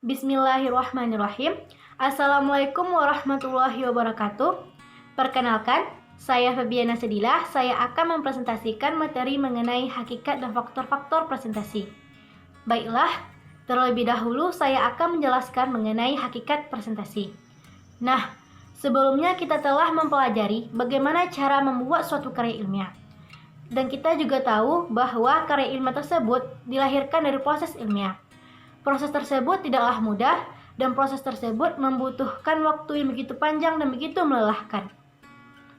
Bismillahirrahmanirrahim. Assalamualaikum warahmatullahi wabarakatuh. Perkenalkan, saya Febiana Sedilah. Saya akan mempresentasikan materi mengenai hakikat dan faktor-faktor presentasi. Baiklah, terlebih dahulu saya akan menjelaskan mengenai hakikat presentasi. Nah, sebelumnya kita telah mempelajari bagaimana cara membuat suatu karya ilmiah. Dan kita juga tahu bahwa karya ilmiah tersebut dilahirkan dari proses ilmiah. Proses tersebut tidaklah mudah dan proses tersebut membutuhkan waktu yang begitu panjang dan begitu melelahkan.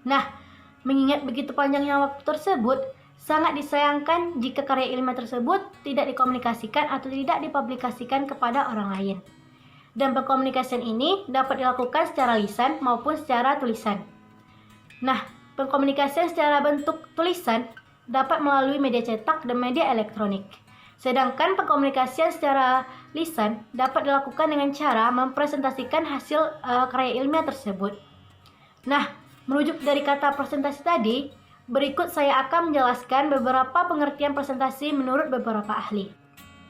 Nah, mengingat begitu panjangnya waktu tersebut, sangat disayangkan jika karya ilmiah tersebut tidak dikomunikasikan atau tidak dipublikasikan kepada orang lain. Dan pengkomunikasian ini dapat dilakukan secara lisan maupun secara tulisan. Nah, pengkomunikasian secara bentuk tulisan dapat melalui media cetak dan media elektronik. Sedangkan pengkomunikasian secara lisan dapat dilakukan dengan cara mempresentasikan hasil karya ilmiah tersebut. Nah, merujuk dari kata presentasi tadi, berikut saya akan menjelaskan beberapa pengertian presentasi menurut beberapa ahli.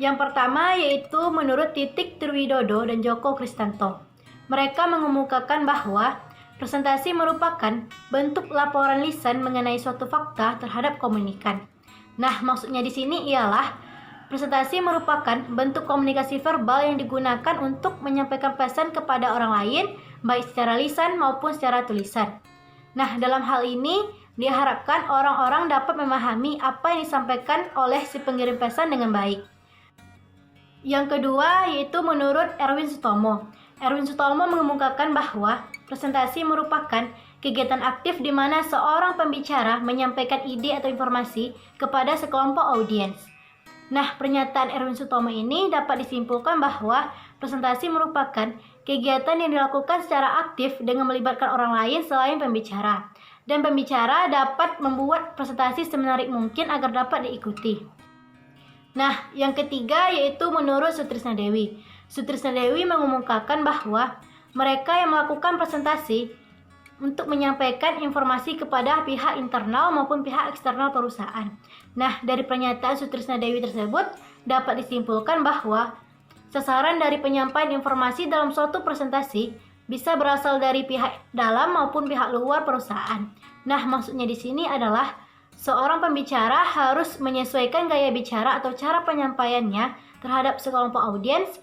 Yang pertama yaitu menurut Titik Triwidodo dan Djoko Kristanto. Mereka mengemukakan bahwa presentasi merupakan bentuk laporan lisan mengenai suatu fakta terhadap komunikan. Nah, maksudnya di sini ialah presentasi merupakan bentuk komunikasi verbal yang digunakan untuk menyampaikan pesan kepada orang lain, baik secara lisan maupun secara tulisan. Nah, dalam hal ini diharapkan orang-orang dapat memahami apa yang disampaikan oleh si pengirim pesan dengan baik. Yang kedua yaitu menurut Erwin Sutomo. Erwin Sutomo mengemukakan bahwa presentasi merupakan kegiatan aktif di mana seorang pembicara menyampaikan ide atau informasi kepada sekelompok audiens. Nah, pernyataan Erwin Sutomo ini dapat disimpulkan bahwa presentasi merupakan kegiatan yang dilakukan secara aktif dengan melibatkan orang lain selain pembicara. Dan pembicara dapat membuat presentasi semenarik mungkin agar dapat diikuti. Nah, yang ketiga yaitu menurut Sutrisna Dewi. Sutrisna Dewi mengemukakan bahwa mereka yang melakukan presentasi untuk menyampaikan informasi kepada pihak internal maupun pihak eksternal perusahaan. Nah, dari pernyataan Sutrisna Dewi tersebut dapat disimpulkan bahwa sasaran dari penyampaian informasi dalam suatu presentasi bisa berasal dari pihak dalam maupun pihak luar perusahaan. Nah, maksudnya di sini adalah seorang pembicara harus menyesuaikan gaya bicara atau cara penyampaiannya terhadap sekelompok audiens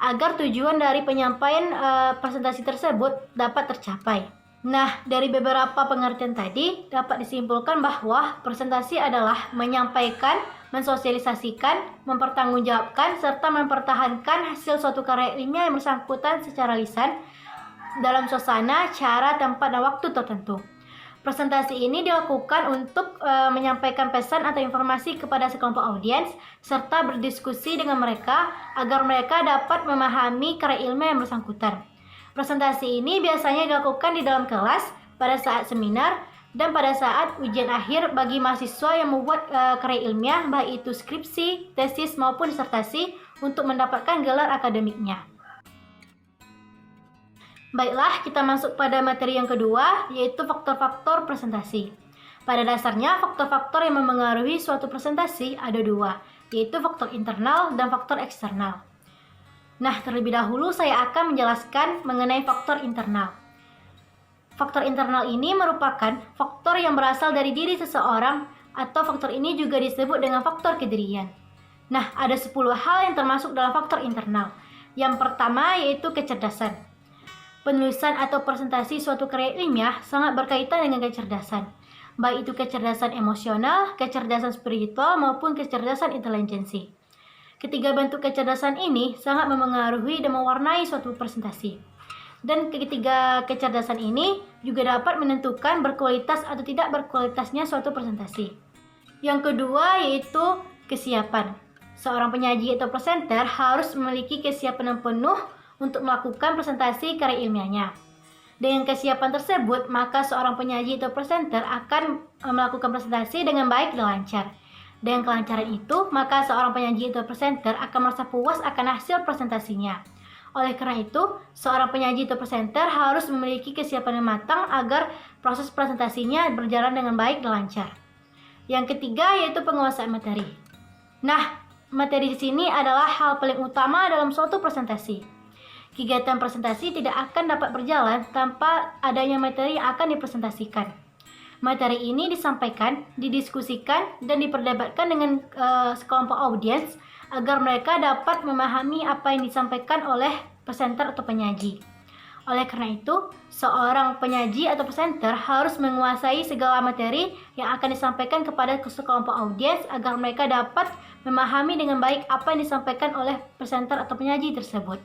agar tujuan dari penyampaian presentasi tersebut dapat tercapai. Nah, dari beberapa pengertian tadi dapat disimpulkan bahwa presentasi adalah menyampaikan, mensosialisasikan, mempertanggungjawabkan, serta mempertahankan hasil suatu karya ilmiah yang bersangkutan secara lisan dalam suasana, cara, tempat, dan waktu tertentu. Presentasi ini dilakukan untuk menyampaikan pesan atau informasi kepada sekelompok audiens serta berdiskusi dengan mereka agar mereka dapat memahami karya ilmiah yang bersangkutan. Presentasi ini biasanya dilakukan di dalam kelas, pada saat seminar, dan pada saat ujian akhir bagi mahasiswa yang membuat karya ilmiah, baik itu skripsi, tesis, maupun disertasi untuk mendapatkan gelar akademiknya. Baiklah, kita masuk pada materi yang kedua, yaitu faktor-faktor presentasi. Pada dasarnya, faktor-faktor yang memengaruhi suatu presentasi ada dua, yaitu faktor internal dan faktor eksternal. Nah, terlebih dahulu saya akan menjelaskan mengenai faktor internal. Faktor internal ini merupakan faktor yang berasal dari diri seseorang atau faktor ini juga disebut dengan faktor kedirian. Nah, ada 10 hal yang termasuk dalam faktor internal. Yang pertama yaitu kecerdasan. Penulisan atau presentasi suatu karya ilmiah sangat berkaitan dengan kecerdasan. Baik itu kecerdasan emosional, kecerdasan spiritual, maupun kecerdasan intelijensi. Ketiga bentuk kecerdasan ini sangat memengaruhi dan mewarnai suatu presentasi. Dan ketiga kecerdasan ini juga dapat menentukan berkualitas atau tidak berkualitasnya suatu presentasi. Yang kedua yaitu kesiapan. Seorang penyaji atau presenter harus memiliki kesiapan yang penuh untuk melakukan presentasi karya ilmiahnya. Dengan kesiapan tersebut, maka seorang penyaji atau presenter akan melakukan presentasi dengan baik dan lancar. Dengan kelancaran itu, maka seorang penyaji atau presenter akan merasa puas akan hasil presentasinya. Oleh karena itu, seorang penyaji atau presenter harus memiliki kesiapan yang matang agar proses presentasinya berjalan dengan baik dan lancar. Yang ketiga yaitu penguasaan materi. Nah, materi di sini adalah hal paling utama dalam suatu presentasi. Kegiatan presentasi tidak akan dapat berjalan tanpa adanya materi yang akan dipresentasikan. Materi ini disampaikan, didiskusikan, dan diperdebatkan dengan sekelompok audiens agar mereka dapat memahami apa yang disampaikan oleh presenter atau penyaji. Oleh karena itu, seorang penyaji atau presenter harus menguasai segala materi yang akan disampaikan kepada sekelompok audiens agar mereka dapat memahami dengan baik apa yang disampaikan oleh presenter atau penyaji tersebut.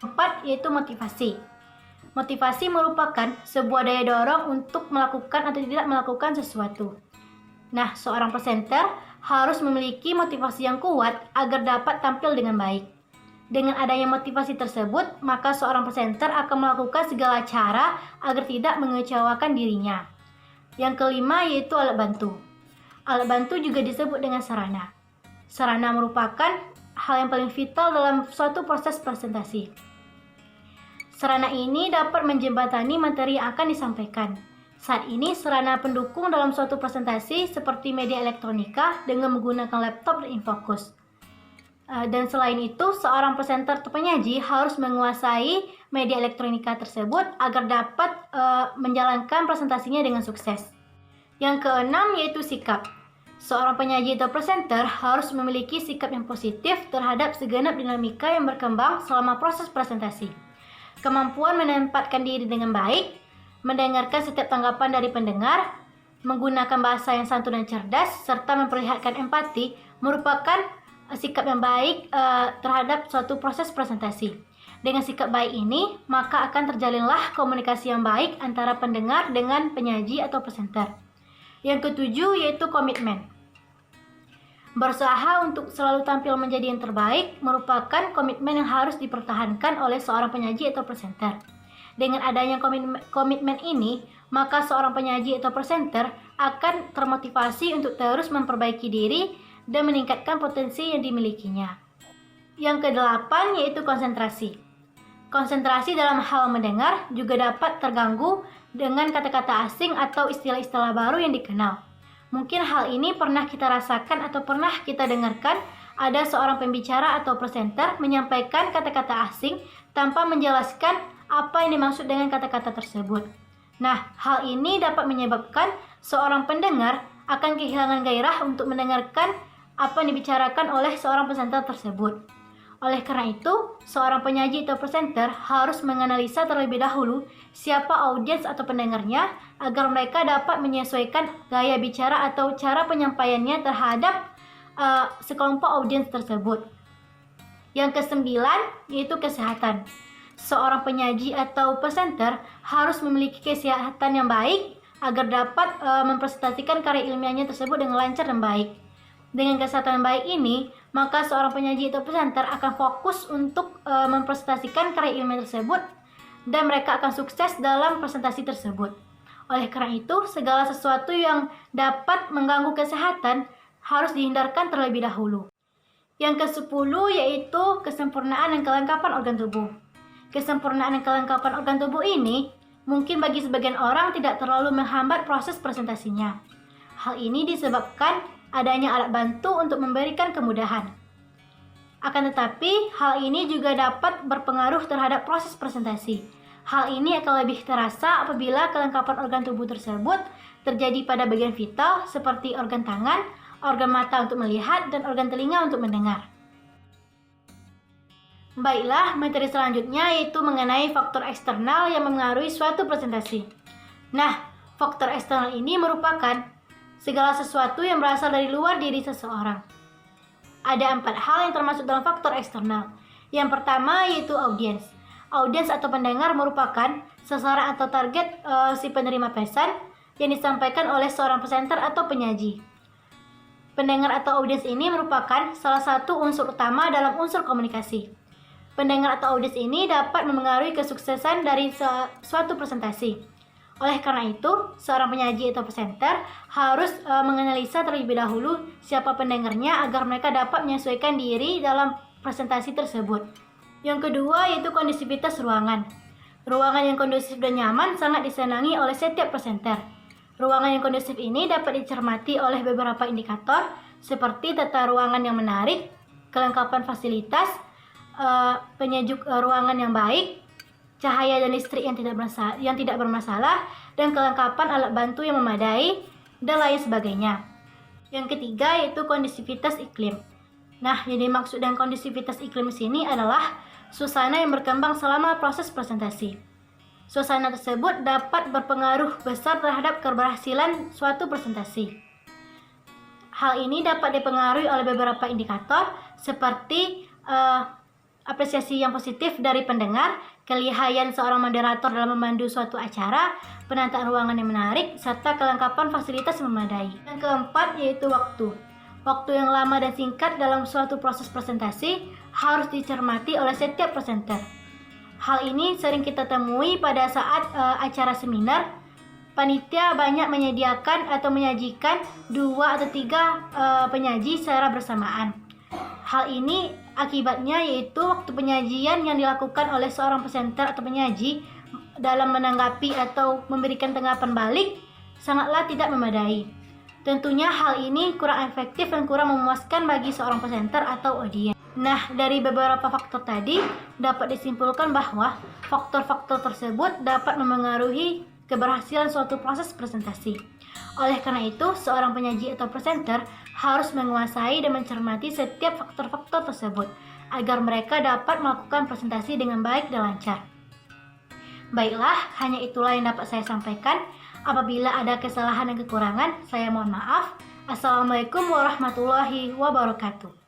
4. Yaitu motivasi. Motivasi merupakan sebuah daya dorong untuk melakukan atau tidak melakukan sesuatu. Nah, seorang presenter harus memiliki motivasi yang kuat agar dapat tampil dengan baik. Dengan adanya motivasi tersebut, maka seorang presenter akan melakukan segala cara agar tidak mengecewakan dirinya. Yang kelima yaitu alat bantu. Alat bantu juga disebut dengan sarana. Sarana merupakan hal yang paling vital dalam suatu proses presentasi. Sarana ini dapat menjembatani materi yang akan disampaikan. Saat ini, sarana pendukung dalam suatu presentasi seperti media elektronika dengan menggunakan laptop dan infocus. Dan selain itu, seorang presenter atau penyaji harus menguasai media elektronika tersebut agar dapat menjalankan presentasinya dengan sukses. Yang keenam yaitu sikap. Seorang penyaji atau presenter harus memiliki sikap yang positif terhadap segenap dinamika yang berkembang selama proses presentasi. Kemampuan menempatkan diri dengan baik, mendengarkan setiap tanggapan dari pendengar, menggunakan bahasa yang santun dan cerdas, serta memperlihatkan empati merupakan sikap yang baik terhadap suatu proses presentasi. Dengan sikap baik ini, maka akan terjalinlah komunikasi yang baik antara pendengar dengan penyaji atau presenter. Yang ketujuh yaitu komitmen. Berusaha untuk selalu tampil menjadi yang terbaik merupakan komitmen yang harus dipertahankan oleh seorang penyaji atau presenter. Dengan adanya komitmen ini, maka seorang penyaji atau presenter akan termotivasi untuk terus memperbaiki diri dan meningkatkan potensi yang dimilikinya. Yang kedelapan yaitu konsentrasi. Konsentrasi dalam hal mendengar juga dapat terganggu dengan kata-kata asing atau istilah-istilah baru yang dikenal. Mungkin hal ini pernah kita rasakan atau pernah kita dengarkan ada seorang pembicara atau presenter menyampaikan kata-kata asing tanpa menjelaskan apa yang dimaksud dengan kata-kata tersebut. Nah, hal ini dapat menyebabkan seorang pendengar akan kehilangan gairah untuk mendengarkan apa yang dibicarakan oleh seorang presenter tersebut. Oleh karena itu, seorang penyaji atau presenter harus menganalisa terlebih dahulu siapa audiens atau pendengarnya agar mereka dapat menyesuaikan gaya bicara atau cara penyampaiannya terhadap sekelompok audiens tersebut. Yang kesembilan yaitu kesehatan. Seorang penyaji atau presenter harus memiliki kesehatan yang baik agar dapat mempresentasikan karya ilmiahnya tersebut dengan lancar dan baik. Dengan kesehatan baik ini, maka seorang penyaji atau presenter akan fokus untuk mempresentasikan karya ilmiah tersebut dan mereka akan sukses dalam presentasi tersebut. Oleh karena itu, segala sesuatu yang dapat mengganggu kesehatan harus dihindarkan terlebih dahulu. Yang ke-10 yaitu kesempurnaan dan kelengkapan organ tubuh. Kesempurnaan dan kelengkapan organ tubuh ini mungkin bagi sebagian orang tidak terlalu menghambat proses presentasinya. Hal ini disebabkan adanya alat bantu untuk memberikan kemudahan. Akan tetapi, hal ini juga dapat berpengaruh terhadap proses presentasi. Hal ini akan lebih terasa apabila kelengkapan organ tubuh tersebut terjadi pada bagian vital seperti organ tangan, organ mata untuk melihat, dan organ telinga untuk mendengar. Baiklah, materi selanjutnya yaitu mengenai faktor eksternal yang mempengaruhi suatu presentasi. Nah, faktor eksternal ini merupakan segala sesuatu yang berasal dari luar diri seseorang. Ada 4 hal yang termasuk dalam faktor eksternal. Yang pertama yaitu audiens. Audiens atau pendengar merupakan sasaran atau target si penerima pesan yang disampaikan oleh seorang presenter atau penyaji. Pendengar atau audiens ini merupakan salah satu unsur utama dalam unsur komunikasi. Pendengar atau audiens ini dapat memengaruhi kesuksesan dari suatu presentasi. Oleh karena itu, seorang penyaji atau presenter harus menganalisa terlebih dahulu siapa pendengarnya agar mereka dapat menyesuaikan diri dalam presentasi tersebut. Yang kedua yaitu kondusivitas ruangan. Ruangan yang kondusif dan nyaman sangat disenangi oleh setiap presenter. Ruangan yang kondusif ini dapat dicermati oleh beberapa indikator seperti tata ruangan yang menarik, kelengkapan fasilitas, penyejuk ruangan yang baik, cahaya dan listrik yang tidak bermasalah, dan kelengkapan alat bantu yang memadai, dan lain sebagainya. Yang ketiga yaitu kondusivitas iklim. Nah, yang dimaksud dengan kondusivitas iklim di sini adalah suasana yang berkembang selama proses presentasi. Suasana tersebut dapat berpengaruh besar terhadap keberhasilan suatu presentasi. Hal ini dapat dipengaruhi oleh beberapa indikator seperti apresiasi yang positif dari pendengar, kelihayan seorang moderator dalam memandu suatu acara, penataan ruangan yang menarik, serta kelengkapan fasilitas yang memadai. Yang keempat yaitu waktu. Waktu yang lama dan singkat dalam suatu proses presentasi harus dicermati oleh setiap presenter. Hal ini sering kita temui pada saat acara seminar. Panitia banyak menyediakan atau menyajikan 2 atau 3 penyaji secara bersamaan. Hal ini akibatnya yaitu waktu penyajian yang dilakukan oleh seorang presenter atau penyaji dalam menanggapi atau memberikan tanggapan balik sangatlah tidak memadai. Tentunya hal ini kurang efektif dan kurang memuaskan bagi seorang presenter atau audiens. Nah, dari beberapa faktor tadi dapat disimpulkan bahwa faktor-faktor tersebut dapat memengaruhi keberhasilan suatu proses presentasi. Oleh karena itu, seorang penyaji atau presenter harus menguasai dan mencermati setiap faktor-faktor tersebut agar mereka dapat melakukan presentasi dengan baik dan lancar. Baiklah, hanya itulah yang dapat saya sampaikan. Apabila ada kesalahan dan kekurangan, saya mohon maaf. Assalamualaikum warahmatullahi wabarakatuh.